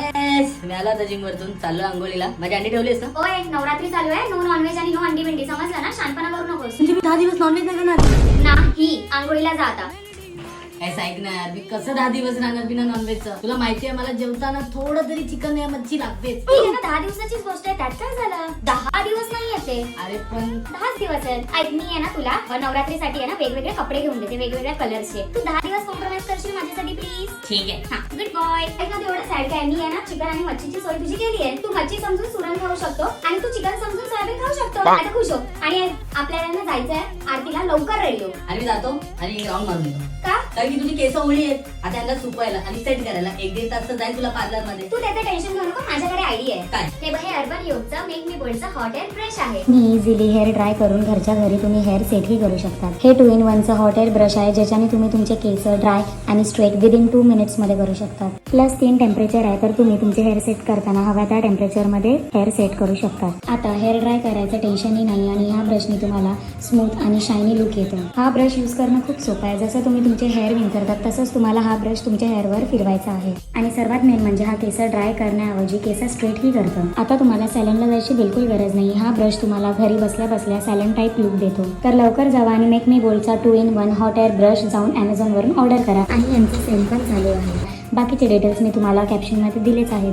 Yes, मी आलो आता gym वरतून, चाललो आंघोळीला. माझी अंडी ठेवलीस ना? ओय, नवरात्री चालू आहे. नो नॉनव्हेज आणि नो अंडी बिंडी, समजलं ना? शानपणा करू नकोस. म्हणजे मी 10 दिवस नॉनव्हेज नाही करणार? नाही, आंघोळीला जा आता. ऐसा ऐक ना यार, मी कसं 10 दिवस राहणार बिना नॉनव्हेजचं? तुला माहिती आहे मला जेवताना थोडं तरी चिकन या मच्छी लागतेच. ठीक आहे ना, 10 दिवसाचीच गोष्ट आहे, त्यात काय झालं? 10 दिवस नाही येते. अरे पण 10 दिवस आहेत. ऐक, मी आहे ना तुला नवरात्रीसाठी आहे ना वेगवेगळे कपडे घेऊन देते, वेगवेगळ्या कलरचे. तू 10 दिवस कॉम्प्रोमाइज करशील माझ्यासाठी प्लीज? ठीक आहे. हा, गुड बॉय. ऐक ना, तेवढं सॅड काय, मी आहे ना चिकन आणि मच्छीची सोय तुझी केली आहे. तू मच्छी समजून सुरण खाऊ शकतो आणि तू चिकन समजून सोयाबीन खाऊ शकतो. आता खुश हो. आणि आपल्याला ना जायचंय आरतीला, लवकर रेडी हो. आणि मी जातो आणि राऊंड मारून येतो. का? कारण की तुझी केस ओळी आहेत, आता यांना सुकवायला आणि सेट करायला 1-1.5 तास तर जाईल तुला पार्लर मध्ये. तू त्याचं टेन्शन घेऊ नको, माझ्याकडे आयडिया आहे. काय? हे बघ, हे अर्बन योगचं मेक मी बोल्डचं हॉट एअर ब्रश आहे. मी इझिली हेअर ड्राय करून घरच्या घरी तुम्ही हेअर सेटही करू शकता. हे 2-in-1चं हॉट एअर ब्रश आहे, ज्याच्याने तुम्ही तुमचे केस ड्राय आणि स्ट्रेट विदिन 2 मिनिट्स मध्ये करू शकता. प्लस 3 टेम्परेचर आहे, तर तुम्ही तुमचे हेअर सेट करताना हव्या त्या टेम्परेचर मध्ये हेअर सेट करू शकता. आता हेअर ड्राय करायचं टेन्शनही नाही आणि ह्या ब्रशने तुम्हाला स्मूथ आणि शायनी लुक येतो. हा ब्रश यूज करणं खूप सोपं आहे. जसं तुम्ही तुमचे हेअर विंचरतात तसंच तुम्हाला हा ब्रश तुमच्या हेअरवर फिरवायचा आहे. आणि सर्वात मेन म्हणजे हा केस ड्राय करण्याऐवजी केस स्ट्रेट ही करतो. आता तुम्हाला सॅलूनला जायची बिलकुल गरज नाही. हा ब्रश तुम्हाला घरी बसल्या बसल्या सॅलून टाईप लुक देतो. तर लवकर जावा आणि मेक मी बोल्डचा 2-in-1 हॉट एअर ब्रश जाऊन Amazon वरून ऑर्डर करा. आणि यांचे सेल पण झाले आहे. बाकीचे डिटेल्स मी तुम्हाला कॅप्शन मध्ये दिलेच आहेत.